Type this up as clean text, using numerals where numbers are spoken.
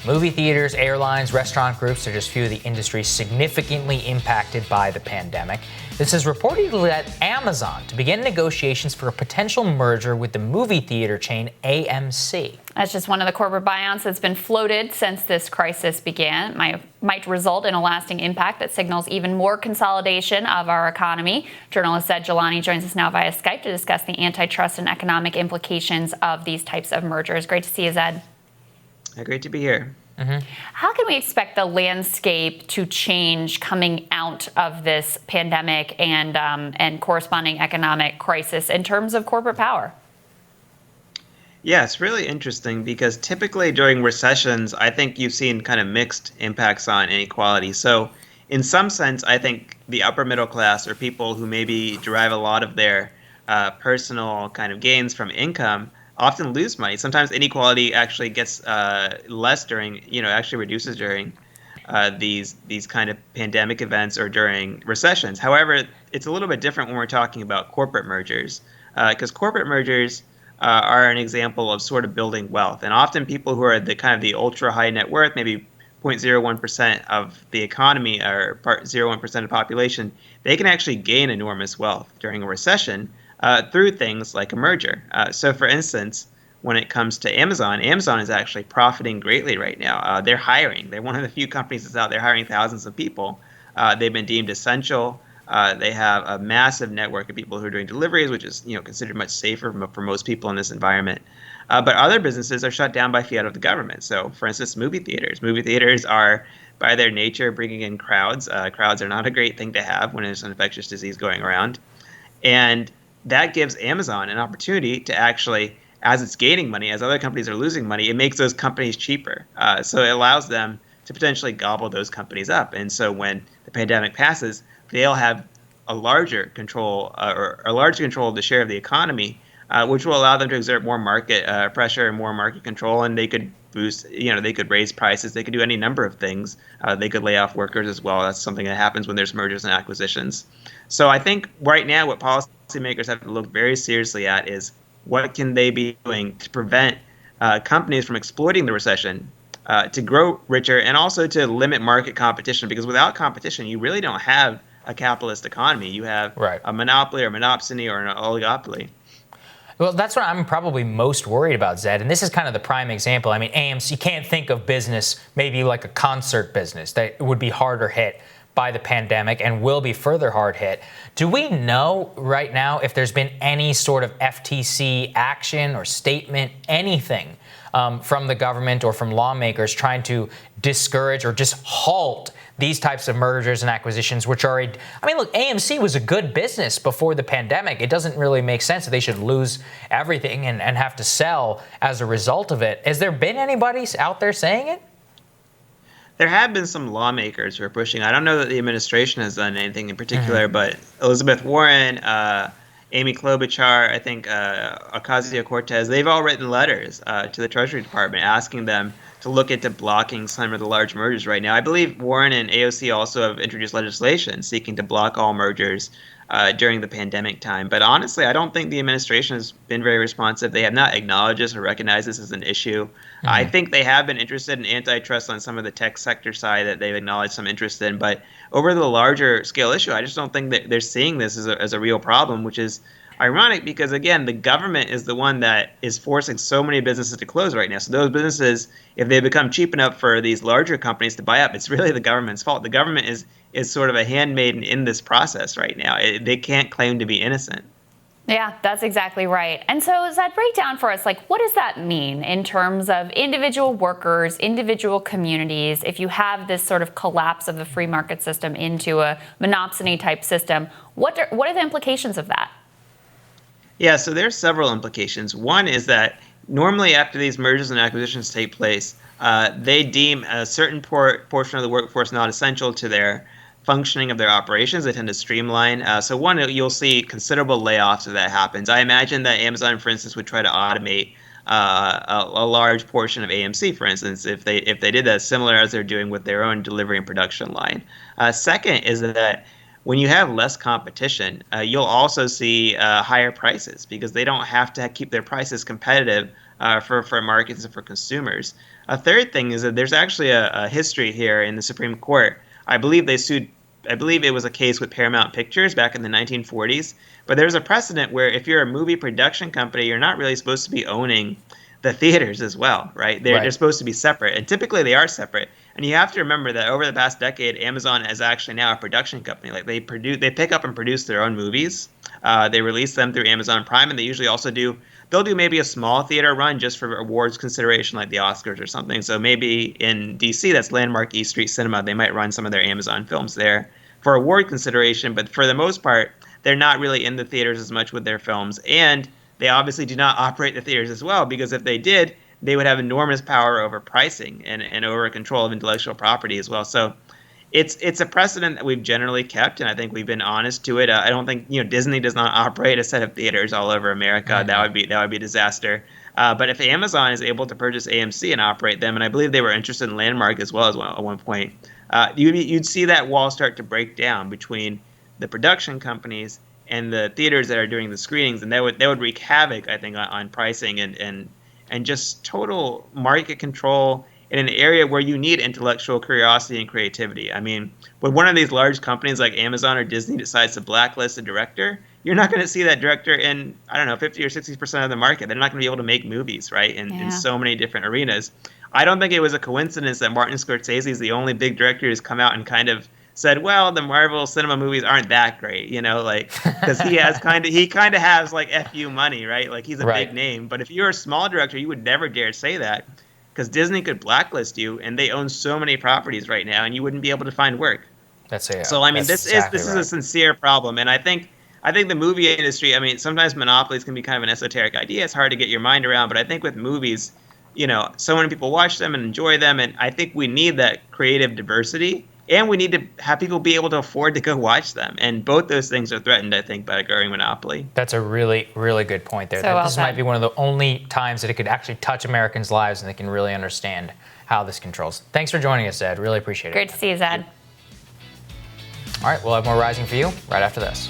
Movie theaters, airlines, restaurant groups are just a few of the industries significantly impacted by the pandemic. This has reportedly led Amazon to begin negotiations for a potential merger with the movie theater chain AMC. That's just one of the corporate buyouts that's been floated since this crisis began. It might result in a lasting impact that signals even more consolidation of our economy. Journalist Zaid Jilani joins us now via Skype to discuss the antitrust and economic implications of these types of mergers. Great to see you, Zaid. Great to be here. How can we expect the landscape to change coming out of this pandemic and corresponding economic crisis in terms of corporate power? Yeah, it's really interesting because typically during recessions, I think you've seen kind of mixed impacts on inequality. So in some sense, I think the upper middle class or people who maybe derive a lot of their personal kind of gains from income often lose money. Sometimes inequality actually gets less during, actually reduces during these kind of pandemic events or during recessions. However, it's a little bit different when we're talking about corporate mergers, because corporate mergers are an example of sort of building wealth. And often people who are the kind of the ultra high net worth, maybe 0.01% of the economy or 0.01% of the population, they can actually gain enormous wealth during a recession through things like a merger. So for instance, when it comes to Amazon, Amazon is actually profiting greatly right now. They're hiring. They're one of the few companies that's out there hiring thousands of people. They've been deemed essential. They have a massive network of people who are doing deliveries, which is considered much safer for most people in this environment. But other businesses are shut down by fiat of the government. So, for instance, movie theaters. Movie theaters are, by their nature, bringing in crowds. Crowds are not a great thing to have when there's an infectious disease going around. And that gives Amazon an opportunity to actually, as it's gaining money, as other companies are losing money, it makes those companies cheaper. So it allows them to potentially gobble those companies up. And so when the pandemic passes, they'll have a larger control or a larger control of the share of the economy, which will allow them to exert more market pressure and more market control. And they could boost, they could raise prices. They could do any number of things. They could lay off workers as well. That's something that happens when there's mergers and acquisitions. So I think right now what policymakers have to look very seriously at is what can they be doing to prevent companies from exploiting the recession to grow richer and also to limit market competition, because without competition, you really don't have a capitalist economy. You have a monopoly or monopsony or an oligopoly. Well, that's what I'm probably most worried about, Zed. And this is kind of the prime example. I mean, AMC, you can't think of business maybe like a concert business that would be harder hit by the pandemic and will be further hard hit. Do we know right now if there's been any sort of FTC action or statement, anything from the government or from lawmakers trying to discourage or just halt these types of mergers and acquisitions, which are, look, AMC was a good business before the pandemic. It doesn't really make sense that they should lose everything and have to sell as a result of it. Has there been anybody out there saying it? There have been some lawmakers who are pushing. I don't know that the administration has done anything in particular, but Elizabeth Warren, Amy Klobuchar, I think Ocasio-Cortez, they've all written letters to the Treasury Department asking them to look into blocking some of the large mergers right now. I believe Warren and AOC also have introduced legislation seeking to block all mergers during the pandemic time. But honestly, I don't think the administration has been very responsive. They have not acknowledged this or recognized this as an issue. I think they have been interested in antitrust on some of the tech sector side that they've acknowledged some interest in. But over the larger scale issue, I just don't think that they're seeing this as a real problem, which is ironic because, again, the government is the one that is forcing so many businesses to close right now. So those businesses, if they become cheap enough for these larger companies to buy up, it's really the government's fault. The government is sort of a handmaiden in this process right now. They can't claim to be innocent. Yeah, that's exactly right. And so does that break down for us, what does that mean in terms of individual workers, individual communities? If you have this sort of collapse of the free market system into a monopsony type system, what are the implications of that? Yeah, so there's several implications. One is that normally after these mergers and acquisitions take place, they deem a certain portion of the workforce not essential to their functioning of their operations. They tend to streamline. So one, you'll see considerable layoffs if that happens. I imagine that Amazon, for instance, would try to automate a large portion of AMC, for instance, if they did that, similar as they're doing with their own delivery and production line. Second is that when you have less competition, you'll also see higher prices because they don't have to keep their prices competitive for markets and for consumers. A third thing is that there's actually a history here in the Supreme Court. I believe it was a case with Paramount Pictures back in the 1940s. But there's a precedent where if you're a movie production company, you're not really supposed to be owning the theaters as well, right? They're supposed to be separate, and typically they are separate. And you have to remember that over the past decade, Amazon is actually now a production company. Like they pick up and produce their own movies. They release them through Amazon Prime, and they usually also they'll do maybe a small theater run just for awards consideration, like the Oscars or something. So maybe in DC, that's Landmark East Street Cinema. They might run some of their Amazon films there for award consideration, but for the most part, they're not really in the theaters as much with their films, and they obviously do not operate the theaters as well, because if they did, they would have enormous power over pricing and over control of intellectual property as well. So it's a precedent that we've generally kept, and I think we've been honest to it. I don't think Disney does not operate a set of theaters all over America. Mm-hmm. That would be a disaster. But if Amazon is able to purchase AMC and operate them, and I believe they were interested in Landmark as well at one point, you'd see that wall start to break down between the production companies and the theaters that are doing the screenings, and that would wreak havoc, I think, on pricing and just total market control in an area where you need intellectual curiosity and creativity. I mean, when one of these large companies like Amazon or Disney decides to blacklist a director, you're not going to see that director in, 50 or 60% of the market. They're not going to be able to make movies, right, in so many different arenas. I don't think it was a coincidence that Martin Scorsese is the only big director who's come out and kind of said, well, the Marvel cinema movies aren't that great, because he kind of has like FU money, right? Like he's a big name. But if you're a small director, you would never dare say that, because Disney could blacklist you, and they own so many properties right now, and you wouldn't be able to find work. So I mean, this is a sincere problem, and I think the movie industry. I mean, sometimes monopolies can be kind of an esoteric idea. It's hard to get your mind around, but I think with movies, so many people watch them and enjoy them, and I think we need that creative diversity. And we need to have people be able to afford to go watch them. And both those things are threatened, I think, by a growing monopoly. That's a really, really good point there. This might be one of the only times that it could actually touch Americans' lives and they can really understand how this controls. Thanks for joining us, Zaid. Really appreciate it. Great to see you, Zaid. All right, we'll have more Rising for you right after this.